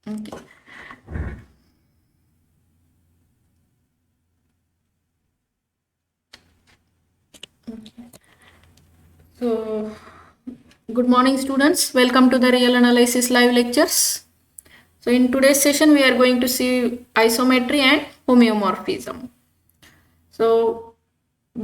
Okay. So, good morning, students. Welcome to the Real Analysis live lectures. So, in today's session, we are going to see isometry and homeomorphism. So,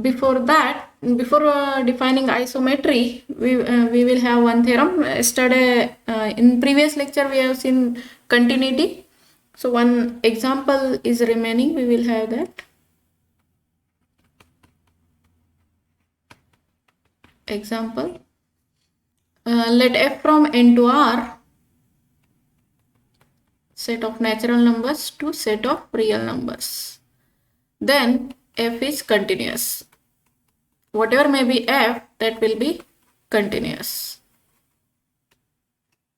before that, before defining isometry, we will have one theorem. Yesterday, in previous lecture, we have seen continuity. So, one example is remaining. We will have that. Example. Let f from n to r set of natural numbers to set of real numbers. Then f is continuous. Whatever may be f, that will be continuous.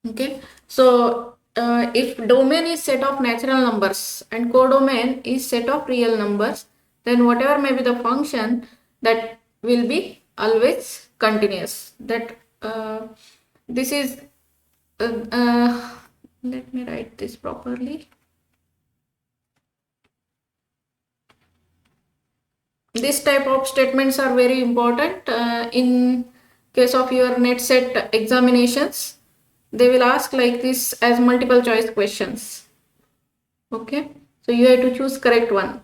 Okay. So if domain is set of natural numbers and codomain is set of real numbers, then whatever may be the function, that will be always continuous. That this is let me write this properly. This type of statements are very important in case of your net set examinations. They will ask like this as multiple choice questions. Okay, so you have to choose correct one.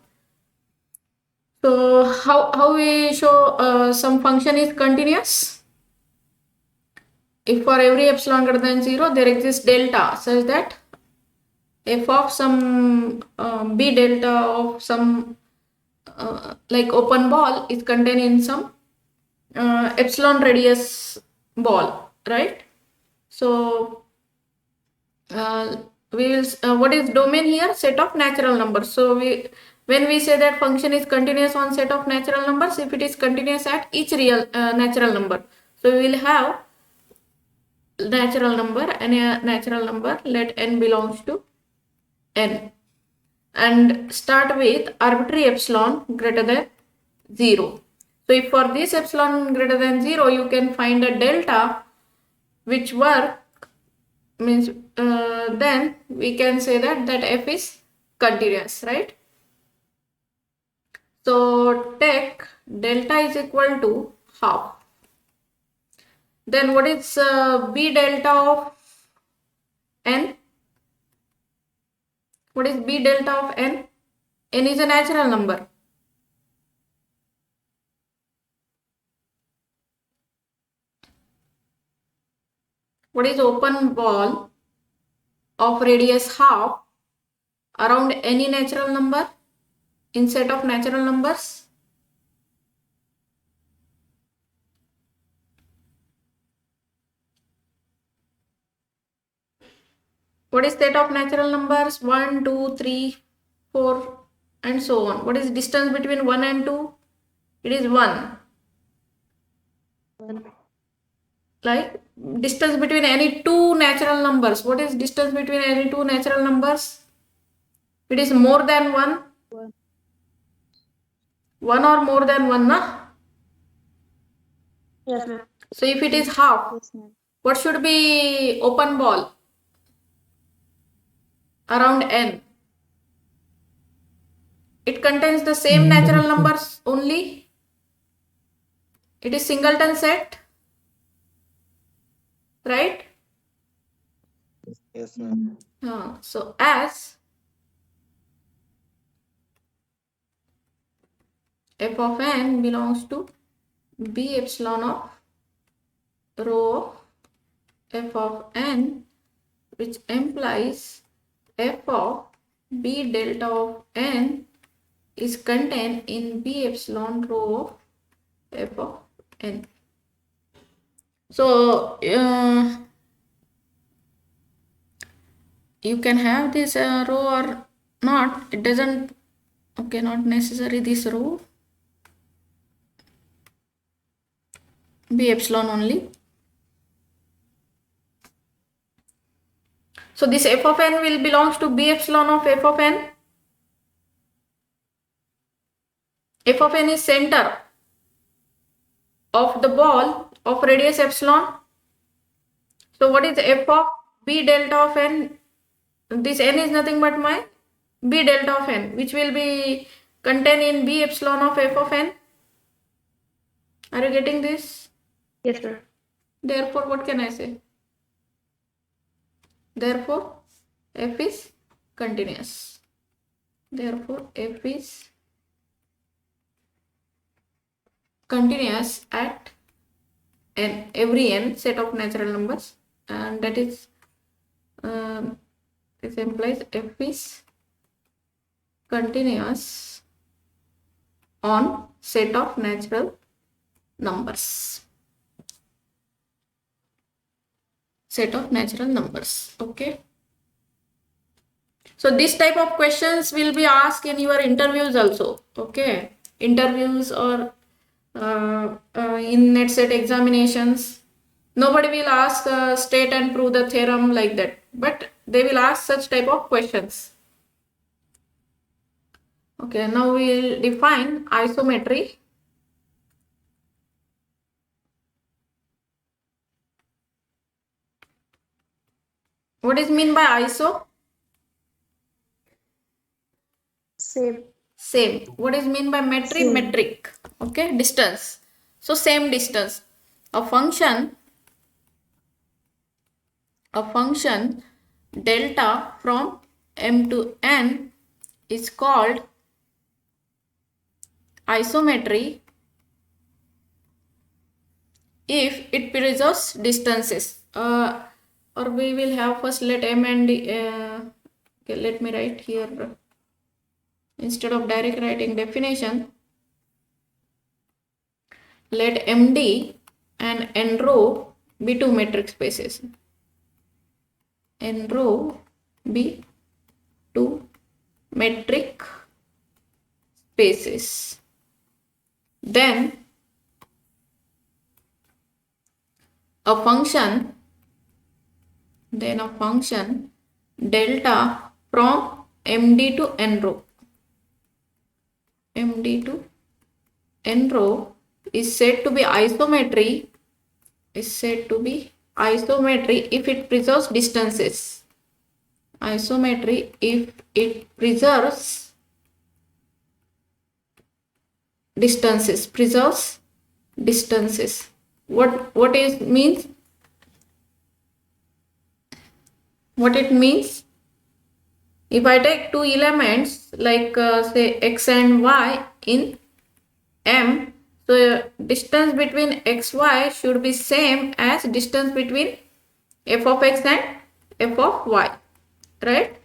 So how we show some function is continuous? If for every epsilon greater than 0 there exists delta such that f of some b delta of some like open ball is contained in some epsilon radius ball, right? So we will what is domain here? Set of natural numbers. So when we say that function is continuous on set of natural numbers, if it is continuous at each real natural number, so we will have natural number and a natural number, let n belongs to n, and start with arbitrary epsilon greater than 0. So if for this epsilon greater than 0, you can find a delta which work means then we can say that f is continuous, right? So take delta is equal to half. Then what is b delta of n? What is b delta of n? N is a natural number. What is open ball of radius half around any natural number in set of natural numbers? What is set of natural numbers? 1, 2, 3, 4 and so on. What is distance between 1 and 2? It is 1. Like distance between any two natural numbers. What is distance between any two natural numbers? It is more than 1. 1 or more than 1, na? Yes, ma'am. So if it is half, Yes, ma'am. what should be open ball? Around n. It contains the same natural numbers only. It is singleton set, right? Yes, ma'am. So as f of n belongs to b epsilon of rho f of n, which implies f of b delta of n is contained in b epsilon rho of f of n. So you can have this row or not. It doesn't, okay, not necessary this row, b epsilon only. So this f of n will belongs to b epsilon of f of n. F of n is center of the ball of radius epsilon. So what is f of b delta of n? this n is nothing but my b delta of n, which will be contained in b epsilon of f of n. Are you getting this? Yes, sir. Therefore, what can I say? Therefore, f is continuous. Therefore, f is continuous at n, every n set of natural numbers, and that is this implies f is continuous on set of natural numbers. Set of natural numbers. Okay. So this type of questions will be asked in your interviews also. Okay. Interviews or in net set examinations. Nobody will ask state and prove the theorem like that, but they will ask such type of questions. Okay, now we will define isometry. What is mean by iso? Same. Same. What is mean by metry? Same. Metric. Okay, distance. So same distance. A function delta from m to n is called isometry if it preserves distances. Or we will have first let m and okay, let me write here instead of direct writing definition. Let md and n row be two metric spaces. N row be two metric spaces. Then a function delta from md to n row. md to n row is said to be isometry if it preserves distances. Isometry if it preserves distances. Preserves distances. What is means? What it means? If I take two elements like say x and y in M, so distance between xy should be same as distance between f of x and f of y, right?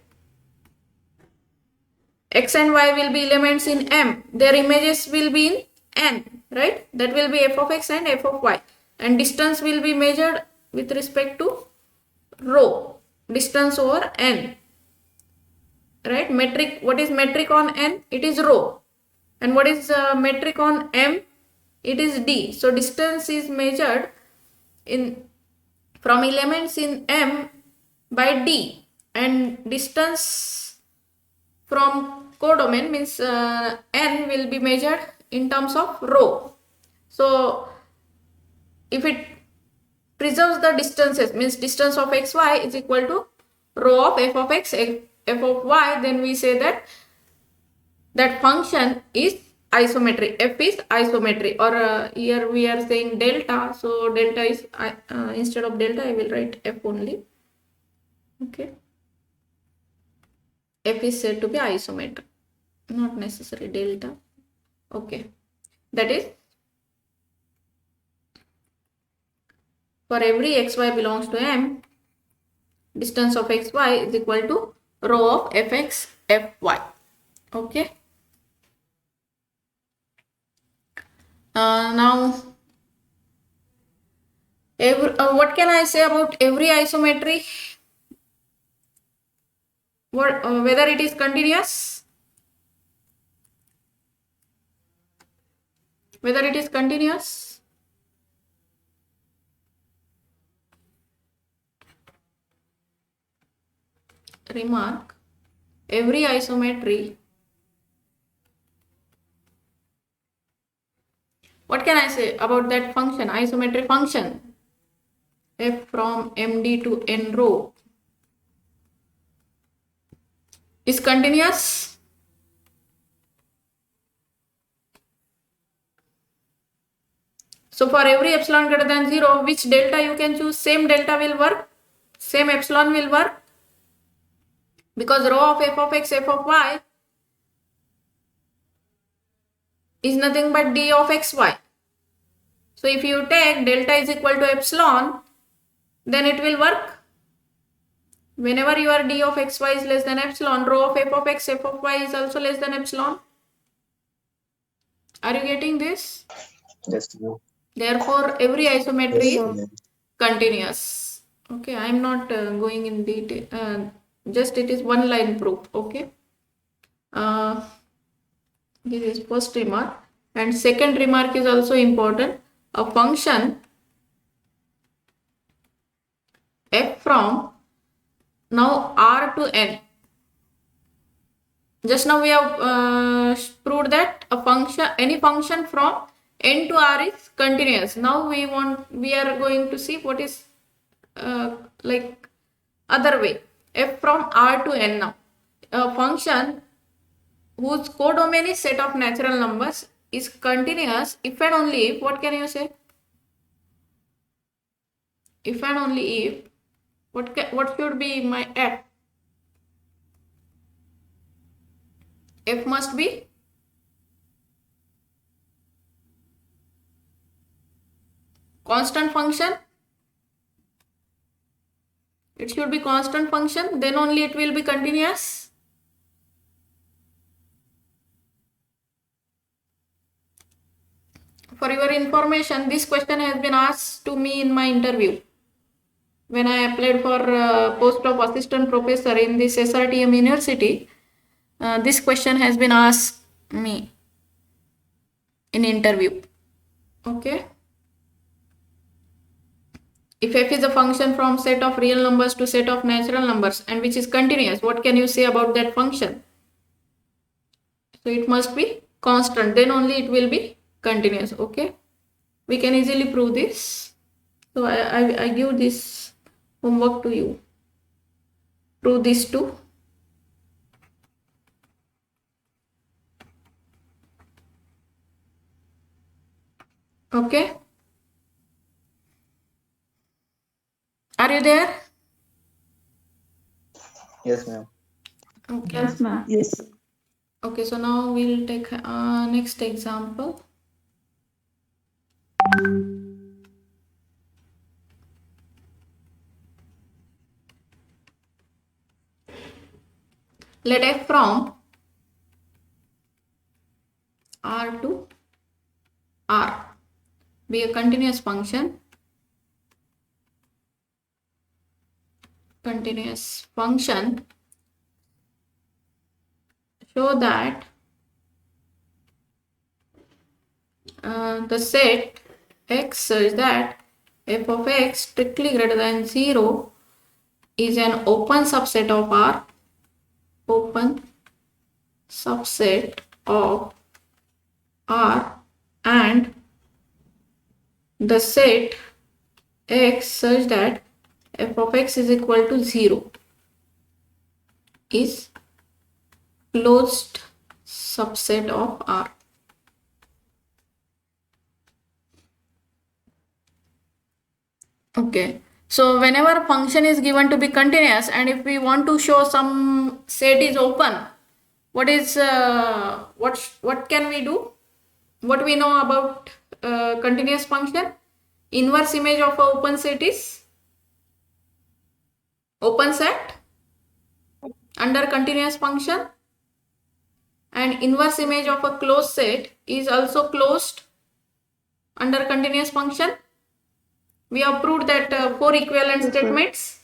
X and y will be elements in M. Their images will be in N, right? That will be f of x and f of y. And distance will be measured with respect to rho, distance over N, right? Metric, what is metric on N? It is rho. And what is metric on M? It is d. So distance is measured in from elements in M by d, and distance from codomain means n will be measured in terms of rho. So if it preserves the distances, means distance of xy is equal to rho of f of x, f of y, then we say that function is isometry. F is isometry, or here we are saying delta, so delta is instead of delta I will write f only. Okay, f is said to be isometry, not necessary delta. Okay, that is for every xy belongs to M, distance of xy is equal to rho of fx fy. Okay. Now, what can I say about every isometry? Whether it is continuous? Whether it is continuous? Remark, every isometry. What can I say about that function, isometric function? F from md to n row is continuous. So for every epsilon greater than 0, which delta you can choose? Same delta will work, same epsilon will work, because rho of f of x, f of y is nothing but d of xy. So if you take delta is equal to epsilon, then it will work. Whenever your d of xy is less than epsilon, rho of f of x, f of y is also less than epsilon. Are you getting this? Yes, ma'am. Therefore, every isometry Yes, is ma'am. continuous. Okay, I am not going in detail. Just it is one line proof. Okay. This is first remark, and second remark is also important. A function f from now r to n. Just now we have proved that a function, any function from n to r is continuous. Now we are going to see what is like other way. F from r to n now. A function whose codomain is set of natural numbers is continuous if and only if, what can you say? If and only if, what should be my f? F must be constant function. It should be constant function, then only it will be continuous. For your information, this question has been asked to me in my interview. When I applied for post of assistant professor in this SRTM university, this question has been asked me in interview. Okay. If f is a function from set of real numbers to set of natural numbers and which is continuous, what can you say about that function? So it must be constant, then only it will be continuous. Okay. We can easily prove this. So I give this homework to you. Prove this too. Okay. Are you there? Yes, ma'am. Okay. Yes, ma'am. Yes. Okay, so now we'll take next example. Let f from r to r be a continuous function. Continuous function. Show that the set x such that f of x strictly greater than 0 is an open subset of R. Open subset of R, and the set x such that f of x is equal to 0 is closed subset of R. Okay, so whenever function is given to be continuous, and if we want to show some set is open, what is what can we do? What we know about continuous function? Inverse image of a open set is open set under continuous function, and inverse image of a closed set is also closed under continuous function. We have proved that 4 equivalent Yes, sir. statements,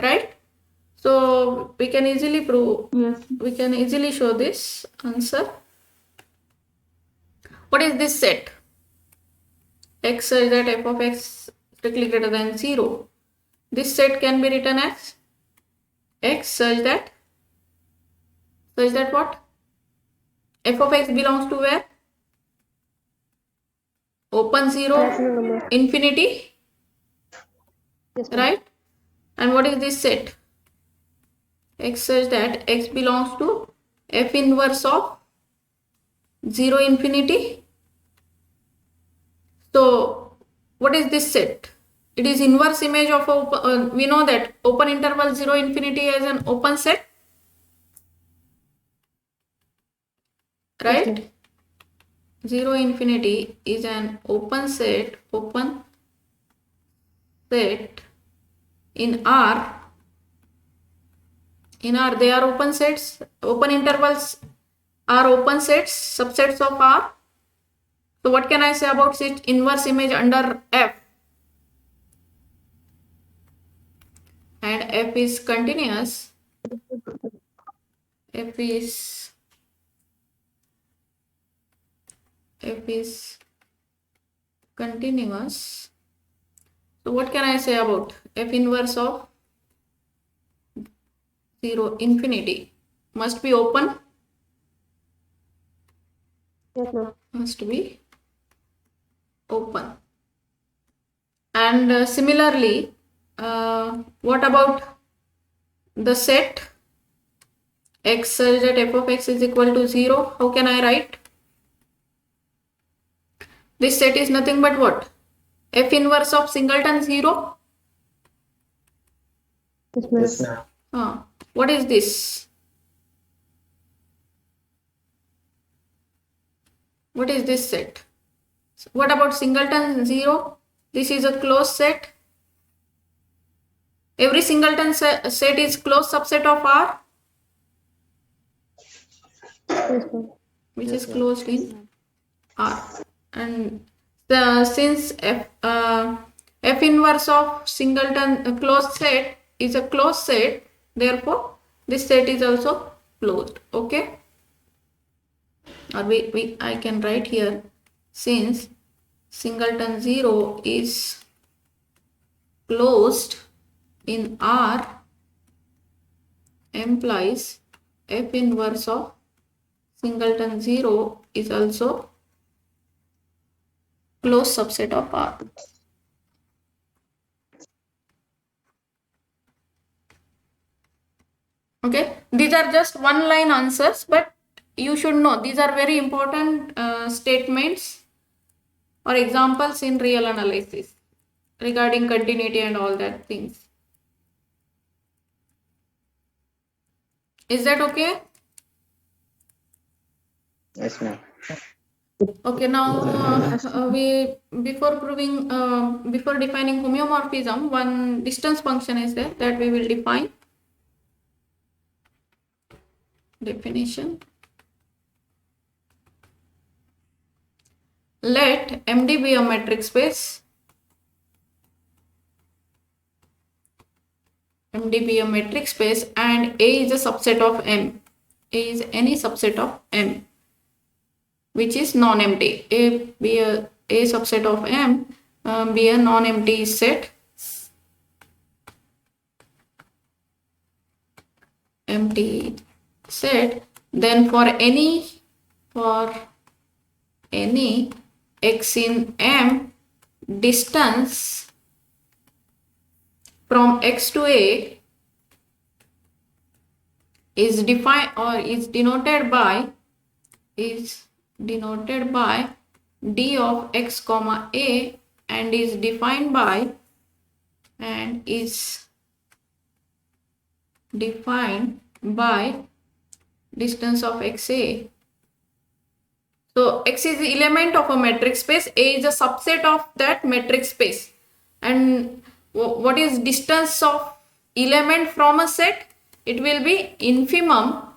right? So we can easily prove, Yes. we can easily show this answer. What is this set? X such that f of x strictly greater than 0. This set can be written as x such that what? F of x belongs to where? Open 0, Natural number. infinity, Yes, ma'am. right? And what is this set? x such that x belongs to f inverse of 0 infinity. So what is this set? It is inverse image of we know that open interval 0 infinity is an open set, right? Yes, 0 infinity is an open set in R. In R they are open sets, open intervals are open sets, subsets of R. So what can I say about its inverse image under F? And F is continuous. F is continuous. So what can I say about F inverse of 0 infinity? Must be open. yes, ma'am. Must be open. And similarly, what about the set x such that f of x is equal to 0? How can I write? This set is nothing but what? F inverse of singleton 0. Yes, ma'am. Yes, ma'am. What is this? What is this set? What about singleton 0? This is a closed set. Every singleton set is closed subset of R, Yes, ma'am. which Yes, is ma'am. closed in R. And since F inverse of singleton closed set is a closed set, therefore this set is also closed. Okay, or I can write here, since singleton 0 is closed in R, implies F inverse of singleton 0 is also closed subset of R. Okay, these are just one line answers, but you should know these are very important statements or examples in real analysis regarding continuity and all that things. Is that okay? Yes, ma'am. Okay, now we before defining homeomorphism, one distance function is there that we will define. Definition. Let MD be a metric space. MD be a metric space and A is a subset of M. A is any subset of M, which is non-empty. A be a subset of M, be a non-empty set. Empty set. Then for any x in M, distance from x to A is defined or is denoted by d of x comma A and is defined by distance of xa. So x is the element of a metric space, A is a subset of that metric space. And what is distance of element from a set? It will be infimum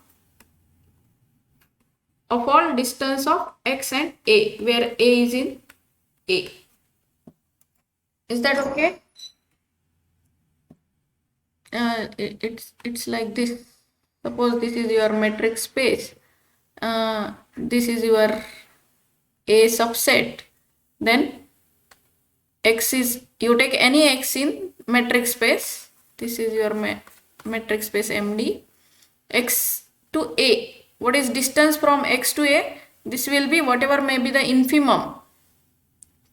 of all distance of x and A, where A is in A. Is that okay? It's like this. Suppose this is your metric space. This is your A subset. Then x is, you take any x in metric space. This is your metric space MD. X to A. What is distance from x to A? This will be whatever may be the infimum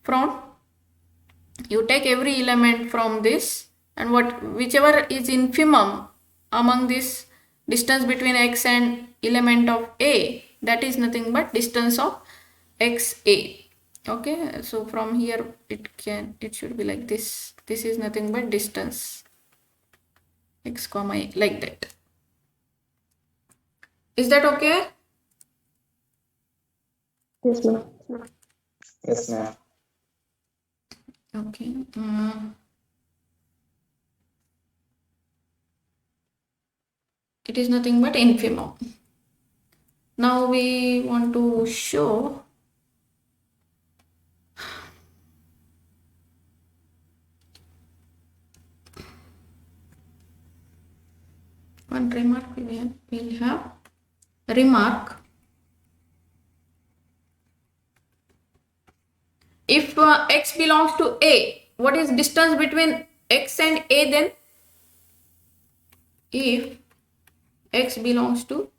from, you take every element from this and whichever is infimum among this distance between x and element of A, that is nothing but distance of xa. Okay, so from here it should be like this. This is nothing but distance x comma a, like that. Is that okay? Yes, ma'am. Yes, ma'am. Okay. It is nothing but infimum. Now we want to show one remark. We'll have remark. If x belongs to A, what is distance between x and A then? If x belongs to,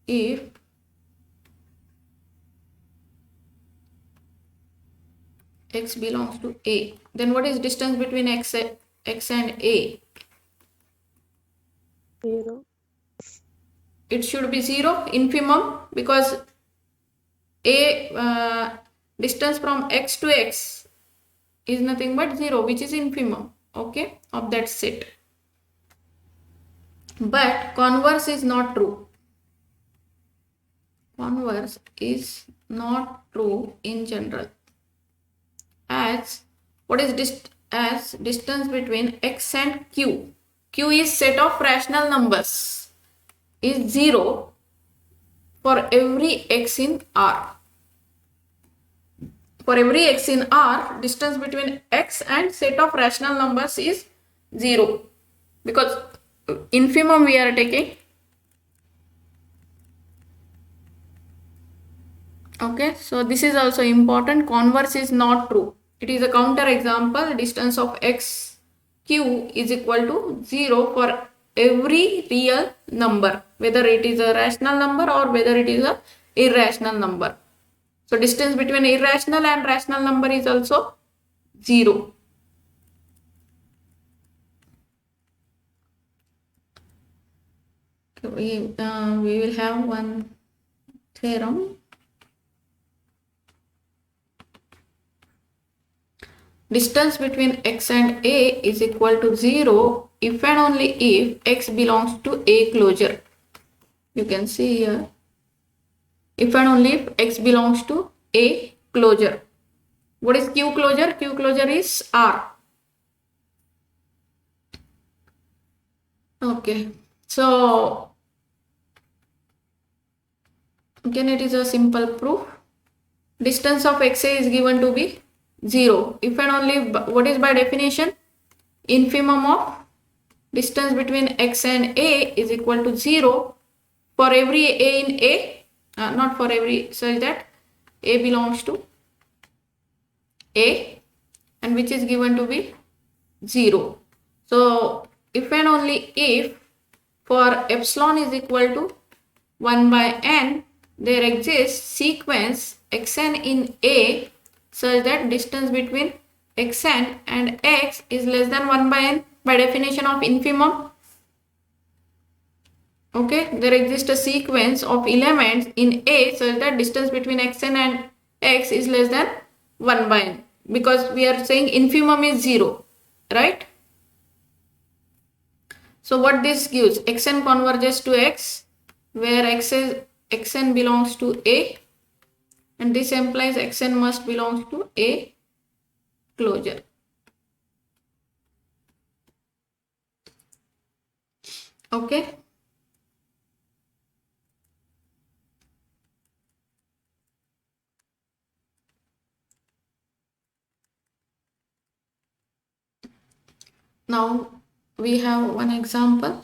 if x belongs to A, then what is distance between x and A? 0. It should be 0, infimum, because A distance from x to x is nothing but 0, which is infimum, okay, of that set. But converse is not true. Converse is not true in general, as what is as distance between x and q. Q is set of rational numbers, is 0 for every x in R. For every x in R, distance between x and set of rational numbers is 0, because infimum we are taking. Okay, so this is also important. Converse is not true. It is a counter example. Distance of x q is equal to 0 for every real number, whether it is a rational number or whether it is a irrational number. So distance between irrational and rational number is also 0. We will have one theorem. Distance between x and A is equal to 0 if and only if x belongs to A closure. You can see here. If and only if x belongs to A closure. What is Q closure? Q closure is R. Okay. So, again it is a simple proof. Distance of xa is given to be 0. If and only, what is by definition? Infimum of distance between x and A is equal to 0 for every A in A, not for every, such that A belongs to A, and which is given to be 0. So, if and only if for epsilon is equal to 1 by n, there exists sequence xn in A such that distance between xn and x is less than 1 by n by definition of infimum. Okay, there exists a sequence of elements in A such that distance between xn and x is less than 1 by n, because we are saying infimum is 0, right? So what this gives? Xn converges to x, where xn belongs to A, and this implies xn must belongs to A closure. Okay. Now we have one example.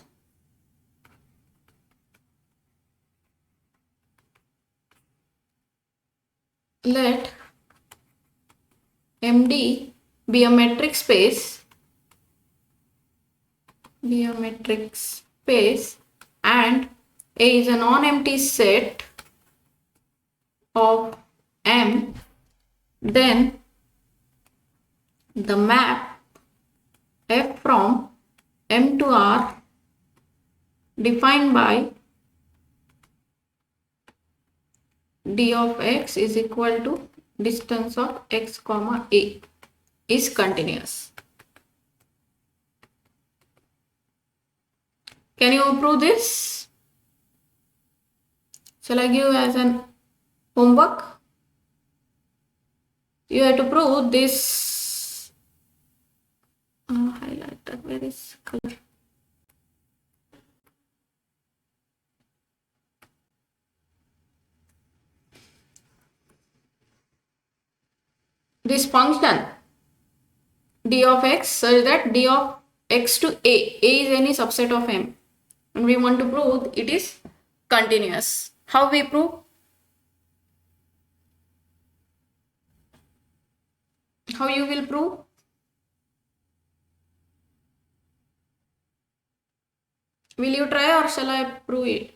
Let MD be a metric space, and A is a non-empty set of M, then the map F from M to R defined by d of x is equal to distance of x comma a is continuous. Can you prove this? Shall I give as an homework? You have to prove this. Highlighter, where is color? This function d of x such that d of x to a is any subset of m, and we want to prove it is continuous. How we prove? How you will prove? Will you try or shall I prove it?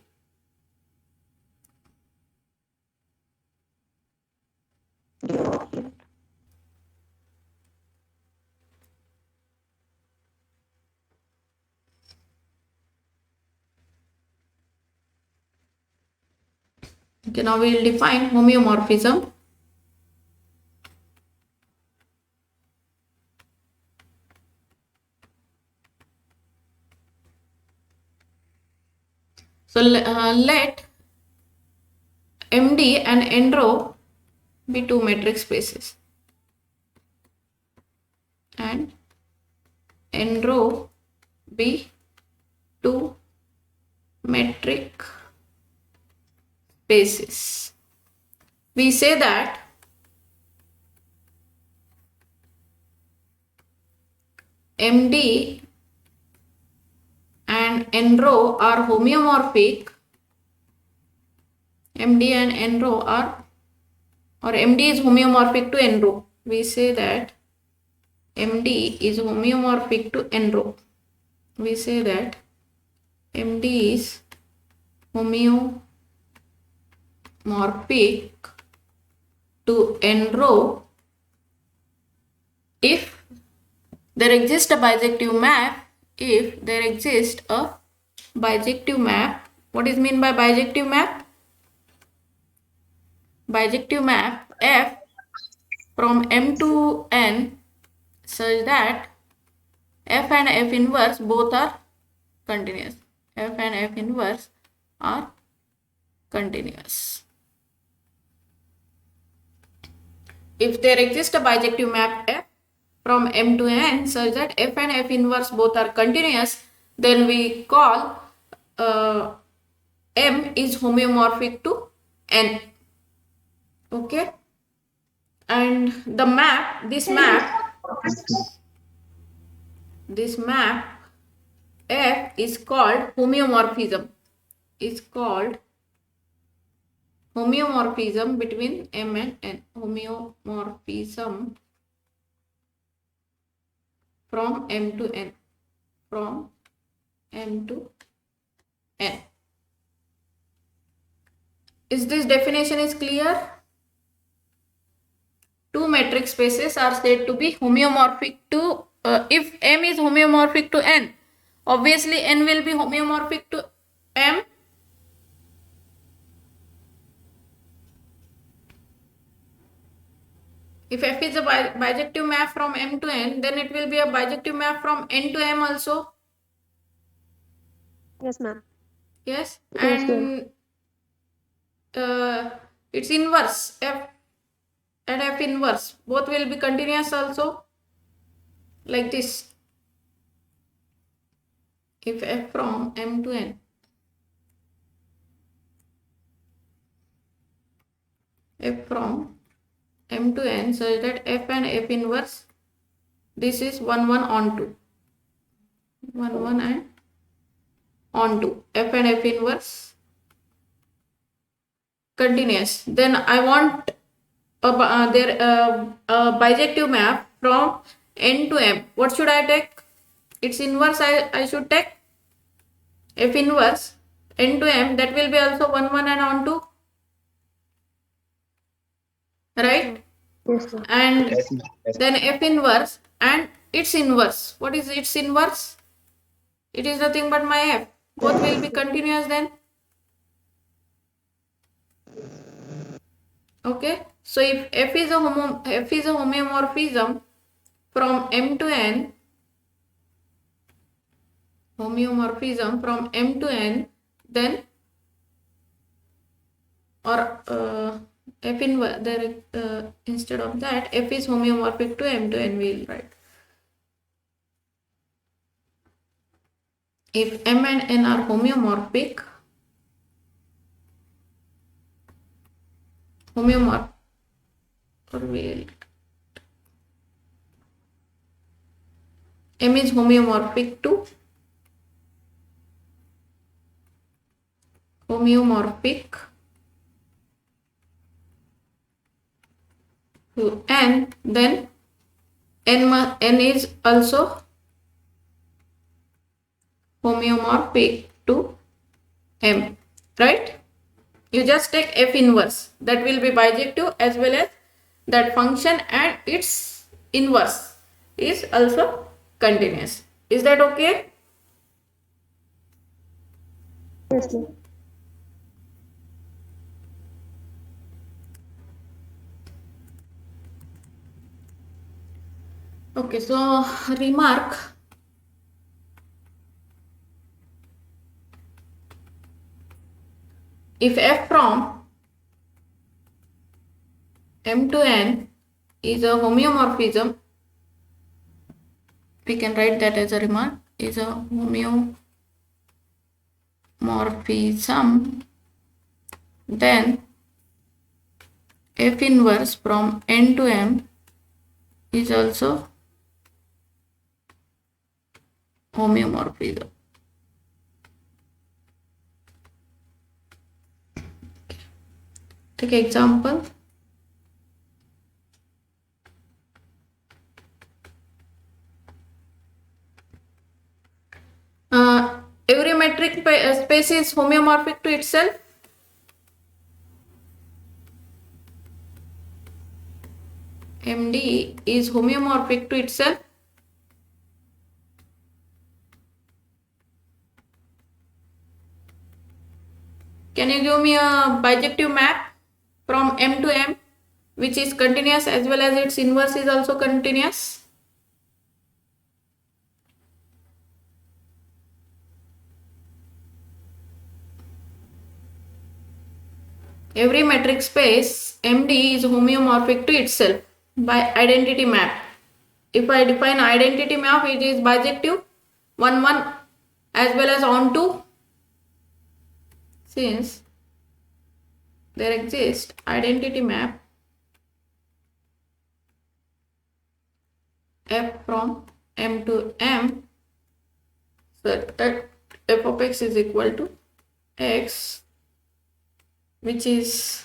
Okay, now we will define homeomorphism. So let MD and N row be two metric spaces and N row be two metric spaces. We say that MD and N row are homeomorphic. MD and N row are, or MD is homeomorphic to N row. We say that MD is homeomorphic to N row. We say that MD is homeomorphic to N row if there exists a bijective map. If there exists a bijective map, what is meant by bijective map? Bijective map F from M to N such that F and F inverse both are continuous. F and F inverse are continuous. If there exists a bijective map F from M to N such that F and F inverse both are continuous, then we call M is homeomorphic to N. Okay, and the map, this map F is called homeomorphism. Is called homeomorphism between M and N. Homeomorphism from M to N. From M to N. Is this definition is clear? Two metric spaces are said to be homeomorphic to, if M is homeomorphic to N, obviously N will be homeomorphic to M. If F is a bijective map from M to N, then it will be a bijective map from N to M also. Yes, ma'am. Yes, Yes, and its inverse F and F inverse both will be continuous also, like this. If F from M to N, F from M to N such that F and F inverse, this is 1 1 on 2, 1 1 and on 2, F and F inverse continuous. Then I want a bijective map from N to M. What should I take? Its inverse I should take F inverse N to M, that will be also 1 1 and on 2, right? Yes, ma'am. And Yes, ma'am. Yes. then F inverse and its inverse. What is its inverse? It is nothing but my F. Both will be continuous then. Okay. So if F is a homeomorphism from M to N, homeomorphism from M to N, then or F in there instead of that, F is homeomorphic to M to N, we'll write. If M and N are homeomorphic, or we'll M is homeomorphic to N, then N is also homeomorphic to M, right? You just take F inverse, that will be bijective, as well as that function and its inverse is also continuous. Is that okay? Yes, ma'am. Okay, so remark. If F from M to N is a homeomorphism, we can write that as a remark, is a homeomorphism, then F inverse from N to M is also homeomorphism. Take example. Every metric space is homeomorphic to itself. MD is homeomorphic to itself. Can you give me a bijective map from M to M which is continuous as well as its inverse is also continuous? Every metric space MD is homeomorphic to itself by identity map. If I define identity map, it is bijective 1 1 as well as onto, since there exists identity map F from M to M, so that f of x is equal to x, which is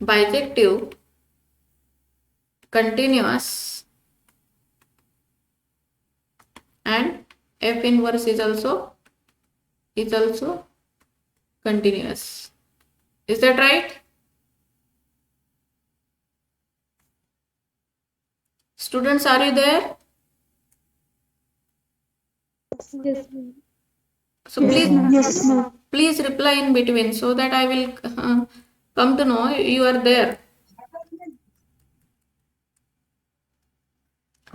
bijective, continuous, and f inverse is also continuous. Is that right? Students, are you there? Yes, ma'am. So please reply in between so that I will come to know you are there.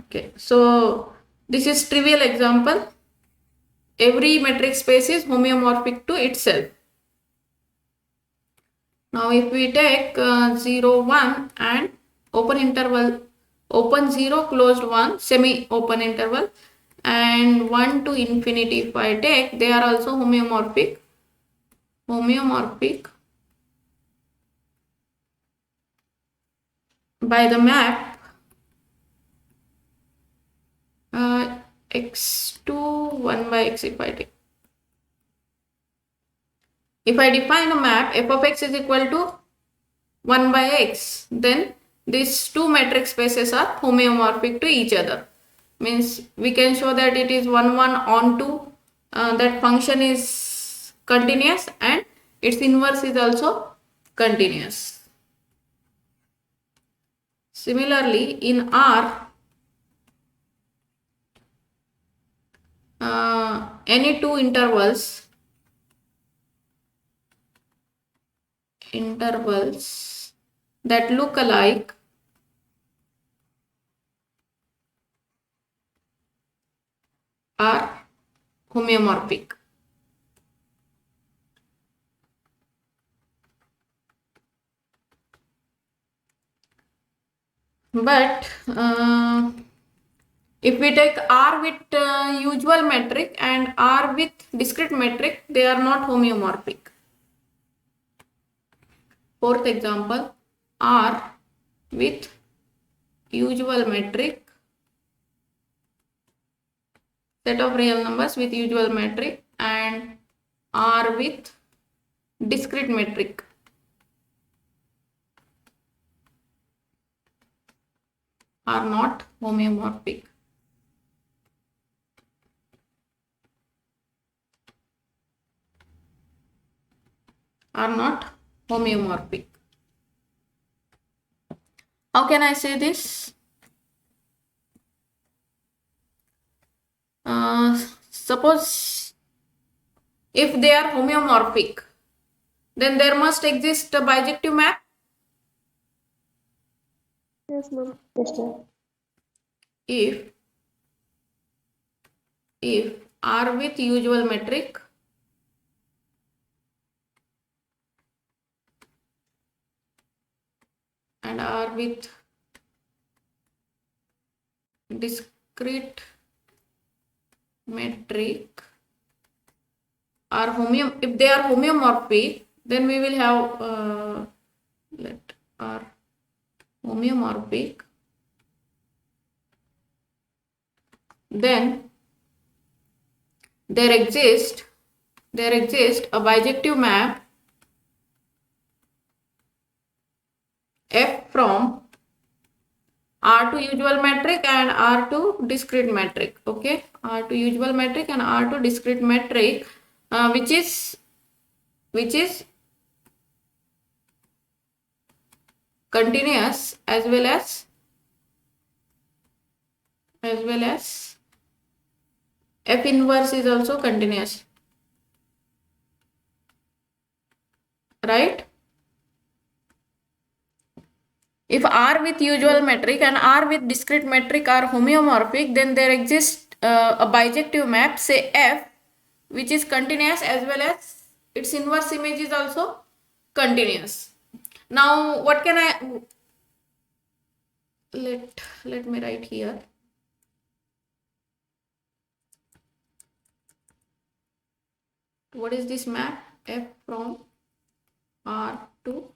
Okay, so this is trivial example. Every metric space is homeomorphic to itself. Now if we take 0 1 and open interval, open 0 closed 1 semi open interval, and 1 to infinity, if I take, they are also homeomorphic by the map x2 1 by x. If I define a map f of x is equal to 1 by x, then these two metric spaces are homeomorphic to each other. Means we can show that it is 1 1 onto that function is continuous and its inverse is also continuous. Similarly, in R, any two intervals that look alike are homeomorphic. But if we take R with usual metric and R with discrete metric, they are not homeomorphic. Fourth example, R with usual metric, set of real numbers with usual metric, and R with discrete metric. Are not homeomorphic. Are not homeomorphic. How can I say this? Suppose if they are homeomorphic, then there must exist a bijective map. Yes, ma'am. Yes, sir. If R with usual metric and R with discrete metric are if they are homeomorphic, then we will have let R homeomorphic, then there exists a bijective map F from R to usual metric and R to discrete metric. Okay, R to usual metric and R to discrete metric, which is continuous as well as F inverse is also continuous, right? If R with usual metric and R with discrete metric are homeomorphic, then there exists a bijective map, say F, which is continuous as well as its inverse image is also continuous. Now, what can I let me write here. What is this map? F from R to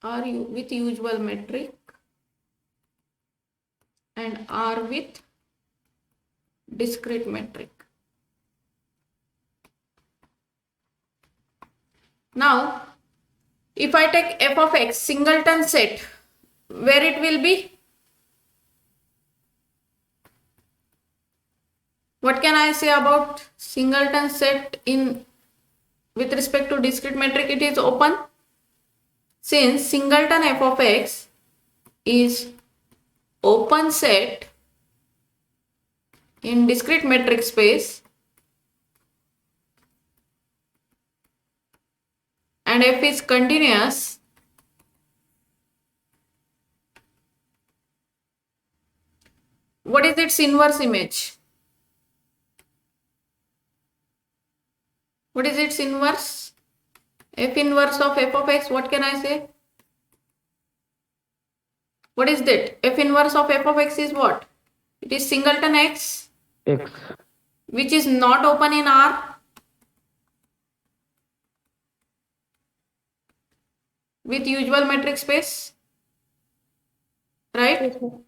R with usual metric and R with discrete metric. Now, if I take f of x singleton set, where it will be? What can I say about singleton set in with respect to discrete metric? It is open. Since singleton f of x is open set in discrete metric space and f is continuous, what is its inverse image? What is its inverse? F inverse of f of x, what can I say? What is that? F inverse of f of x is what? It is singleton x, which is not open in R with usual metric space, right? Yes, ma'am.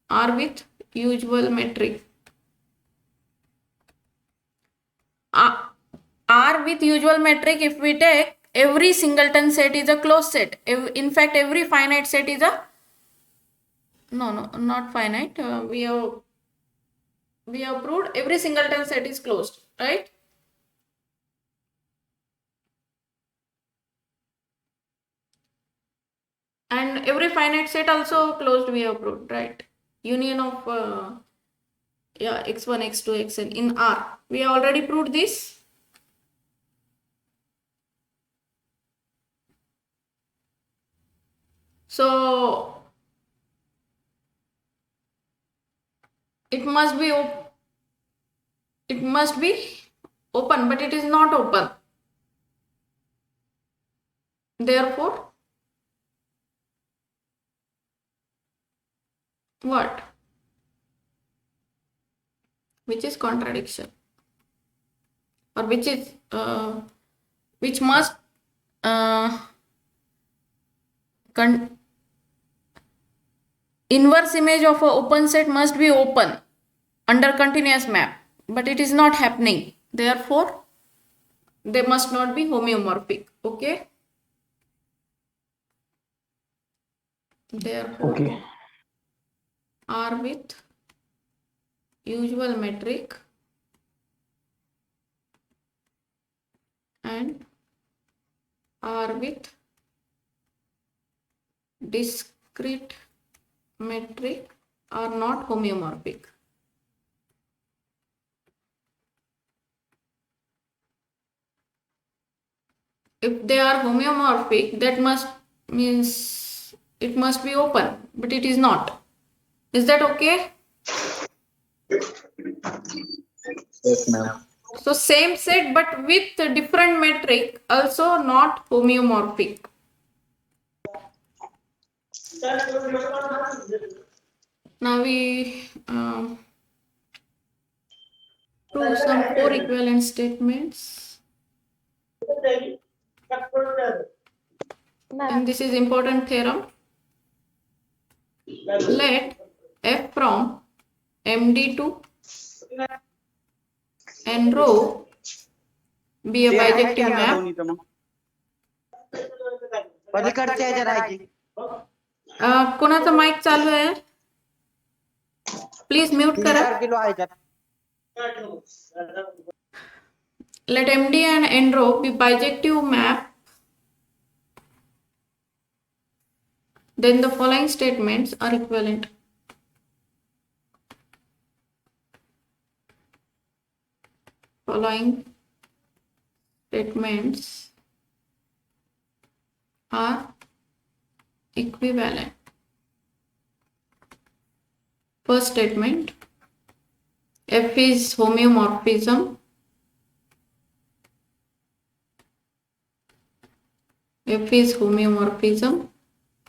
R with usual metric. R with usual metric, if we take every singleton set is a closed set. In fact, every finite set is a no, not finite. We have proved every singleton set is closed, right? And every finite set also closed, we have proved, right? Union of Yeah, x1, x2, xn in R. We already proved this. So it must be open, but it is not open. Therefore, what? Which is contradiction, or which must uh, inverse image of a open set must be open under continuous map, but it is not happening. Therefore, they must not be homeomorphic. Okay. Therefore, Okay. R with usual metric and R with discrete metric are not homeomorphic. If they are homeomorphic, that means it must be open, but it is not. Is that okay? Yes, ma'am. So same set but with different metric also not homeomorphic. Now we prove some 4 equivalent statements. And this is important theorem. Let f from MD to n row be a bijective map. कोणाचा mic चालू आहे? Please mute करा. Let MD and n row be bijective map. Then the following statements are equivalent. Following statements are equivalent. First statement, F is homeomorphism. F is homeomorphism.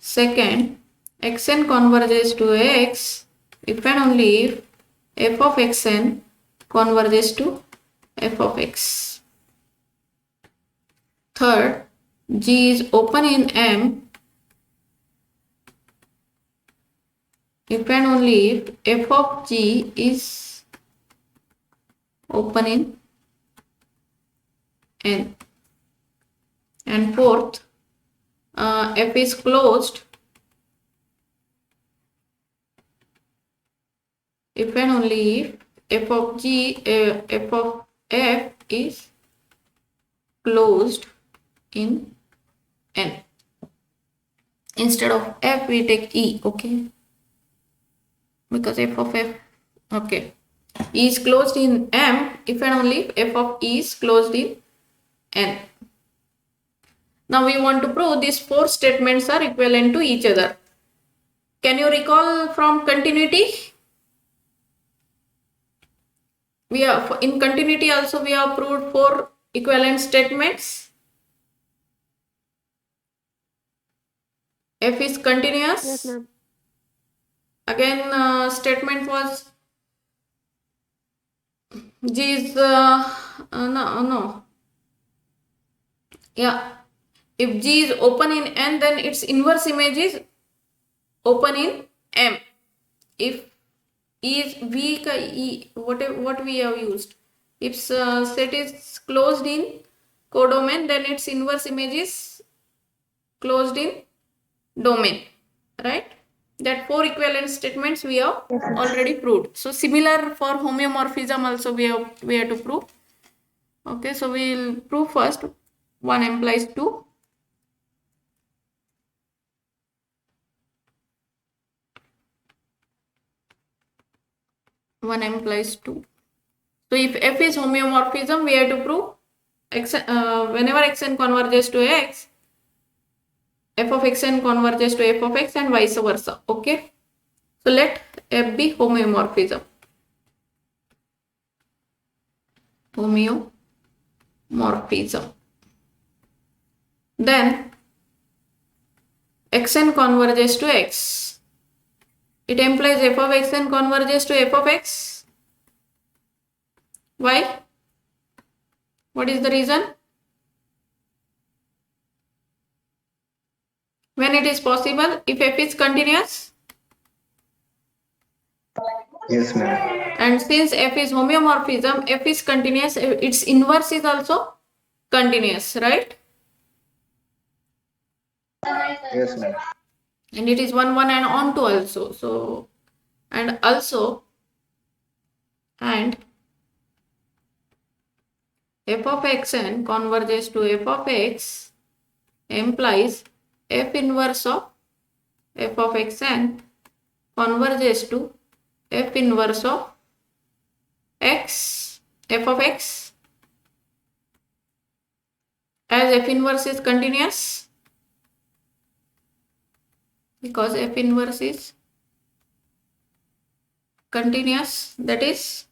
Second, xn converges to x if and only if f of xn converges to f of x. Third, G is open in M if and only if f of G is open in N. And fourth, f is closed if and only if f of f is closed in N. Instead of f we take E, okay, because f of f, okay, E is closed in M if and only if f of E is closed in N. Now we want to prove these 4 statements are equivalent to each other. Can you recall from continuity? We have in continuity also we have proved 4 equivalent statements. F is continuous. Yes, ma'am. Again, statement was G is no. Yeah. If G is open in N, then its inverse image is open in M. If E is V ka E, what we have used. If set is closed in codomain, then its inverse image is closed in domain, right? That 4 equivalent statements we have already proved. So similar for homeomorphism also we have to prove. Okay, so we will prove first 1 implies 2. 1 implies 2. So if f is homeomorphism, we have to prove x, whenever xn converges to x, f of xn converges to f of x and vice versa. Okay. So let f be homeomorphism. Homeomorphism. Then xn converges to x. It implies f of xn converges to f of x. Why? What is the reason? When it is possible, if f is continuous, Yes, ma'am. and since f is homeomorphism, f is continuous, its inverse is also continuous, right? Yes, ma'am. And it is 1 1 and on to also. So and f of xn converges to f of x implies f inverse of f of xn converges to f inverse of x, f of x, as f inverse is continuous, because f inverse is continuous, that is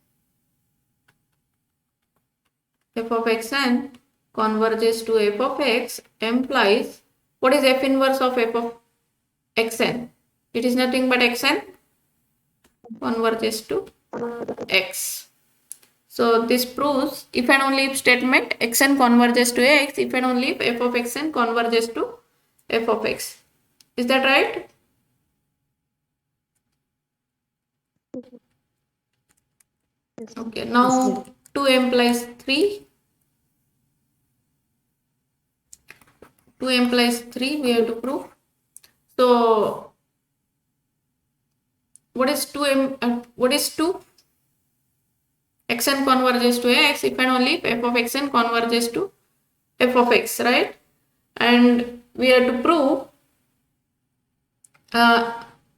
f of xn converges to f of x implies, what is f inverse of f of xn? It is nothing but xn converges to x. So this proves if and only if statement xn converges to x, if and only if f of xn converges to f of x. Is that right? Yes. Okay, now 2 implies 3. 2 implies 3 we have to prove. So what is 2 what is 2? xn converges to x if and only if f of xn converges to f of x, right? And we have to prove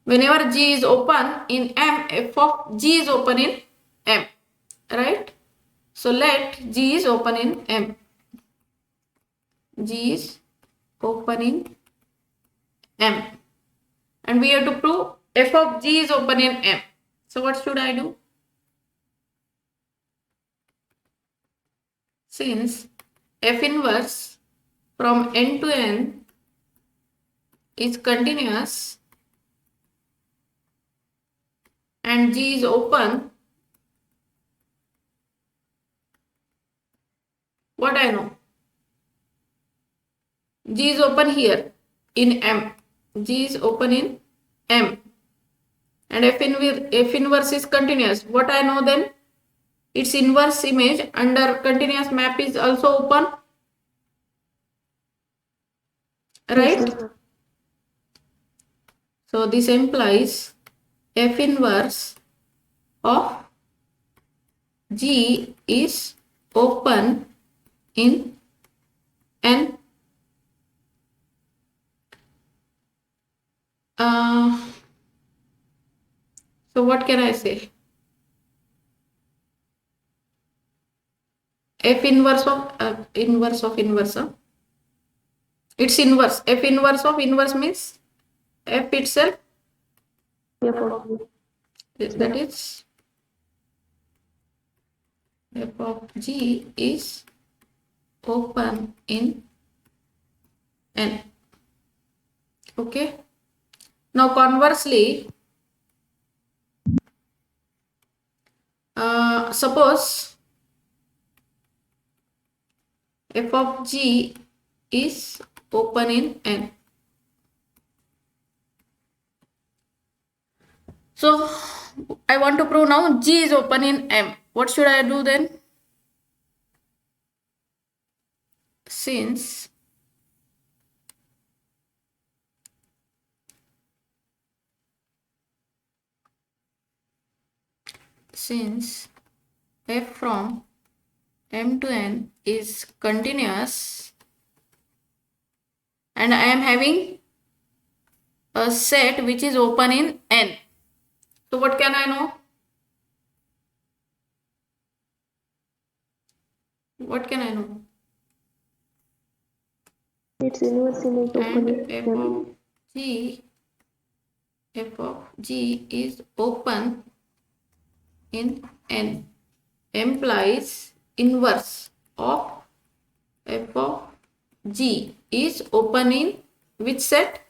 whenever G is open in M, f of G is open in M, right? So let G is open in M. G is open in M. And we have to prove f of G is open in M. So what should I do? Since f inverse from n to n is continuous and G is open, what I know? G is open here in M. G is open in M. And f inverse is continuous. What I know then? Its inverse image under continuous map is also open. Right? Yes, ma'am. So this implies f inverse of G is open in N. So what can I say? F inverse of inverse of inverse. Its inverse. F inverse of inverse means f itself. F of G. That is f of G is open in N. Okay. Now conversely, suppose f of G is open in N. So I want to prove now G is open in M. What should I do then? Since f from M to N is continuous and I am having a set which is open in N. So what can I know? what can I know? Its inverse image open And in f of g is open in N implies inverse of f of g is open in which set?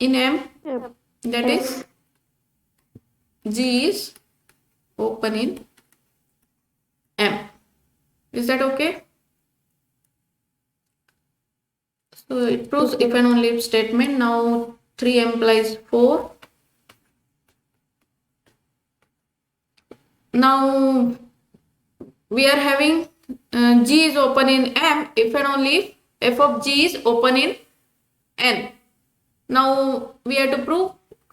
In M. M. That is G is open in M. Is that okay? So it proves if and only if statement. Now 3 implies 4. Now we are having G is open in M if and only if f of G is open in N. Now we have to prove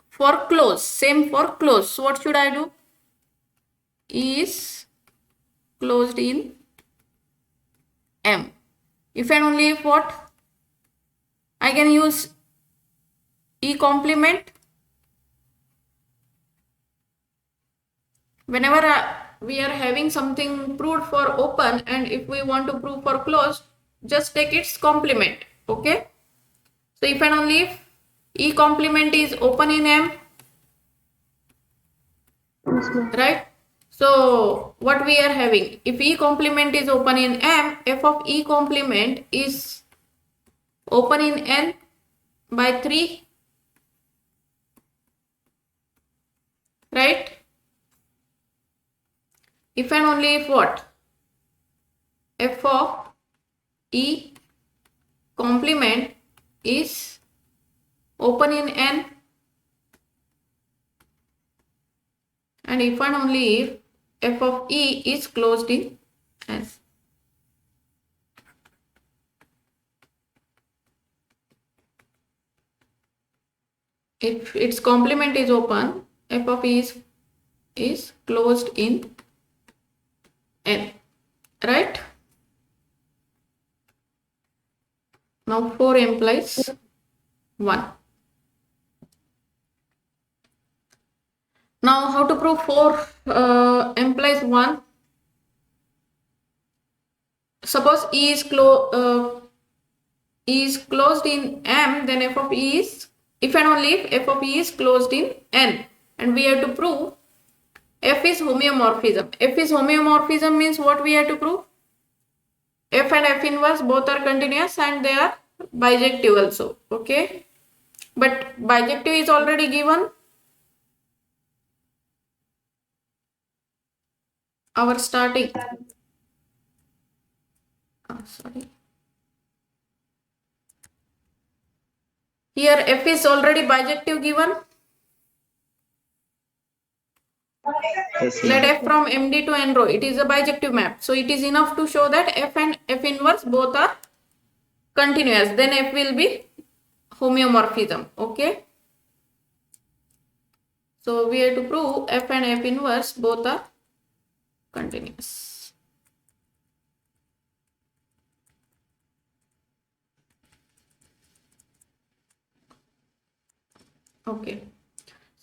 for close. Same for close. So what should I do? E is closed in M. If and only if what? I can use E complement. Whenever we are having something proved for open, and if we want to prove for closed, just take its complement. Okay. So if and only if E complement is open in M, right? So what we are having, if E complement is open in M, f of E complement is open in N by 3, right? If and only if what? F of E complement is open in N, and if and only if f of E is closed in N. If its complement is open, f of E is closed in N, right? Now 4 implies 1. Now how to prove 4 implies 1? Suppose E is closed in M, then f of E is, if and only if f of E is closed in N, and we have to prove f is homeomorphism. F is homeomorphism means what we have to prove? F and F inverse both are continuous and they are bijective also. Okay, but bijective is already given. Our starting, sorry, here F is already bijective given. Yes, Let ma'am. F from MD to N row, it is a bijective map. So it is enough to show that F and F inverse both are continuous. Then F will be homeomorphism. Okay. So we have to prove F and F inverse both are continuous. Okay.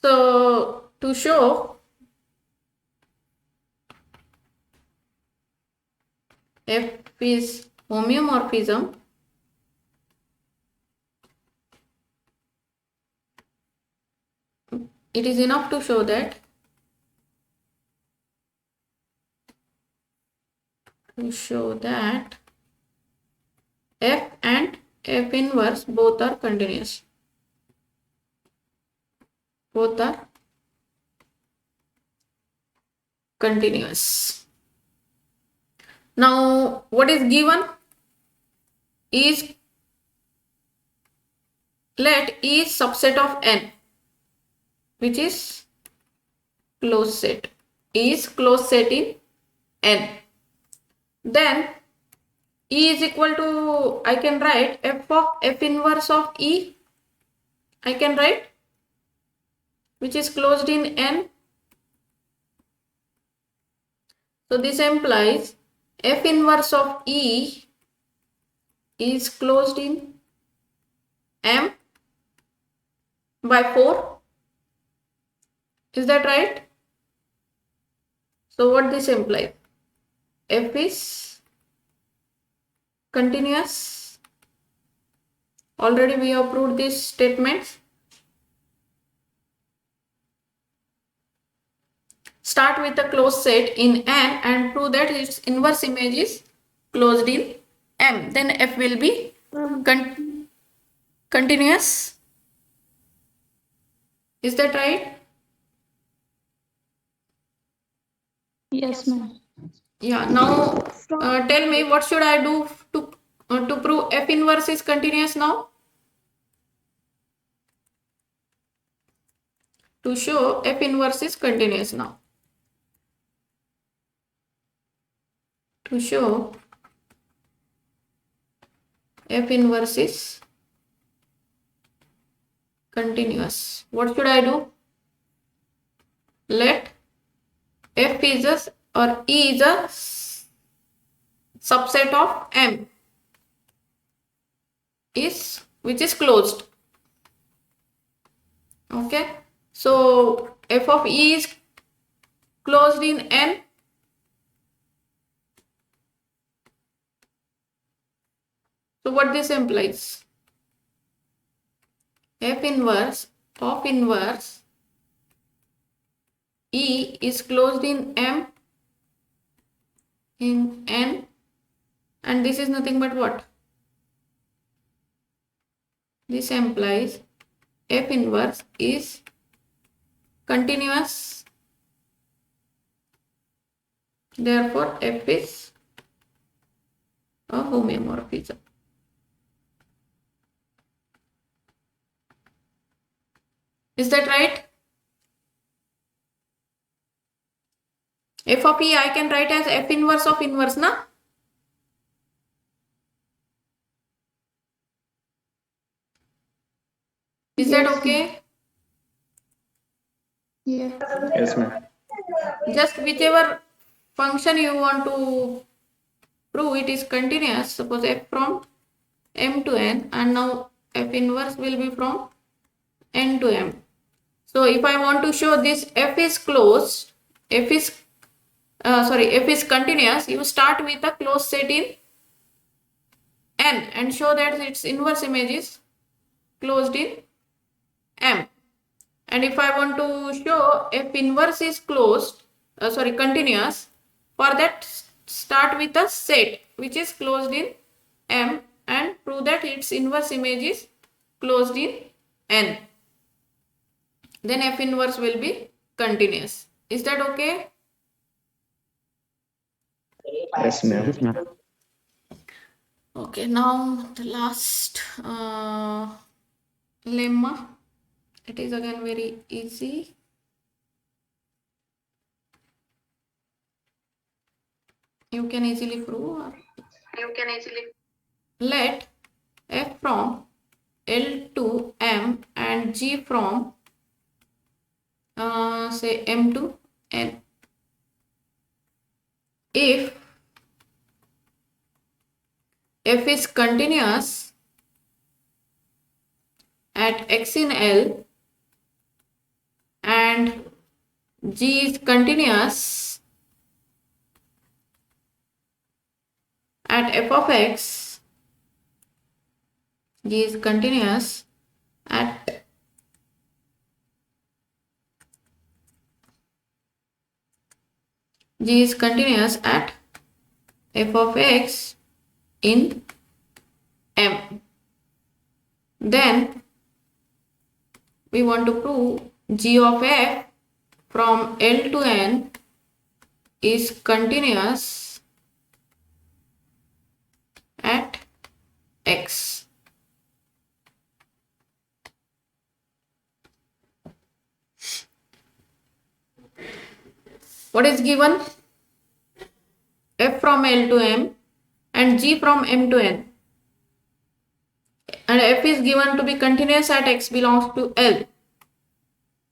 So to show F is homeomorphism, it is enough to show that F and F inverse both are continuous. Both are continuous. Now what is given is, let E is subset of N, which is closed set. E is closed set in N. Then E is equal to, I can write f of F inverse of E, I can write, which is closed in N. So this implies F inverse of E is closed in M by 4. Is that right? So what this implies? f is continuous. Already we have proved these statements. Start with a closed set in N and prove that its inverse image is closed in M. Then f will be continuous. Is that right? Yes, ma'am. Yeah. Now tell me, what should I do to prove f inverse is continuous now? To show f inverse is continuous now. To show f inverse is continuous, what should I do? Let f is a or E is a subset of M which is closed. Okay, so f of E is closed in N. So what this implies? F inverse of inverse E is closed in M in N, and this is nothing but what? This implies F inverse is continuous. Therefore, F is a homeomorphism. Is that right? F of E I can write as F inverse of inverse, na? Is that okay? Yeah. Yes, ma'am. Just whichever function you want to prove it is continuous. Suppose f from M to N, and now F inverse will be from N to M. So if I want to show this F is closed, F is continuous, you start with a closed set in N and show that its inverse image is closed in M. And if I want to show F inverse is continuous, for that start with a set which is closed in M and prove that its inverse image is closed in N. Then F inverse will be continuous. Is that okay? Yes, ma'am. Okay, now the last lemma. It is again very easy. You can easily prove, or let f from L to M and G from say M to N. If f is continuous at x in L and G is continuous at f of x, G is continuous at G is continuous at f of x in M. Then we want to prove G of f from L to N is continuous at x. What is given? F from L to M and G from M to N. And f is given to be continuous at x belongs to L.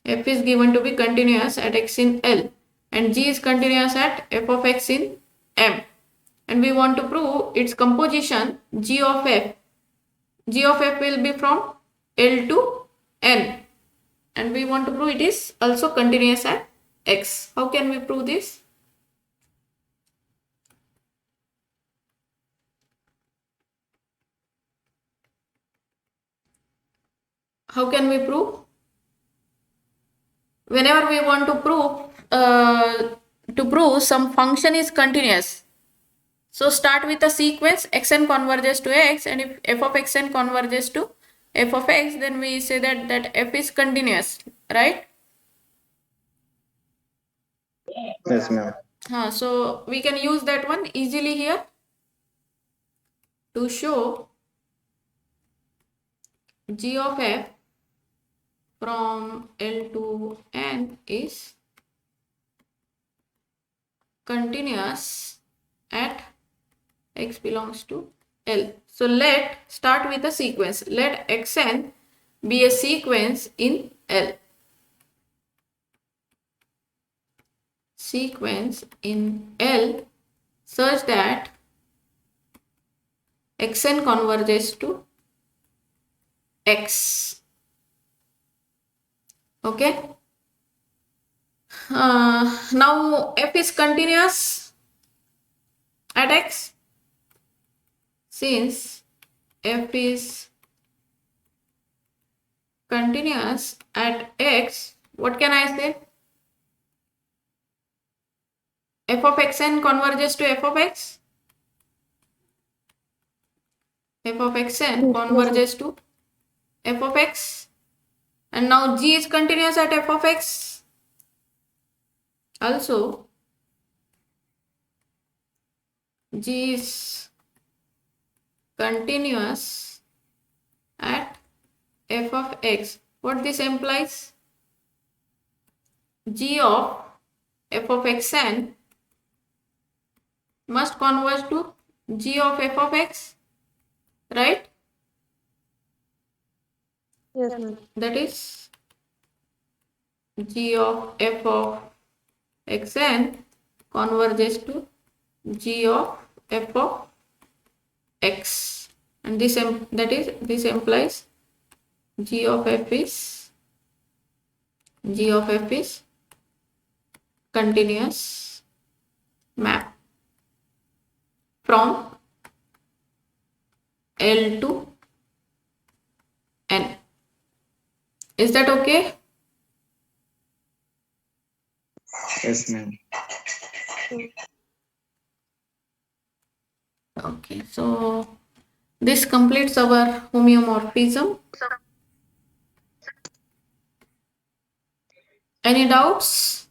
F is given to be continuous at x in L and G is continuous at f of x in M. And we want to prove its composition G of f. G of f will be from L to N. And we want to prove it is also continuous at x. How can we prove this? How can we prove? Whenever we want to prove some function is continuous, so start with a sequence xn converges to x, and if f of xn converges to f of x, then we say that f is continuous, right? Yes, ma'am. So we can use that one easily here to show g of f from L to N is continuous at x belongs to L. So let start with a sequence. Let xn be a sequence in L. Sequence in L such that xn converges to x. Okay. Now f is continuous at x. Since f is continuous at x, what can I say? F of xn converges to f of x. F of xn converges to f of x. And now g is continuous at f of x. Also, g is continuous at f of x. What this implies? G of f of xn must converge to g of f of x, right? Yes, ma'am. That is g of f of xn converges to g of f of x, and this implies g of f is continuous map from L to N. Is that okay? Yes, ma'am. Okay, so this completes our homeomorphism. Any doubts?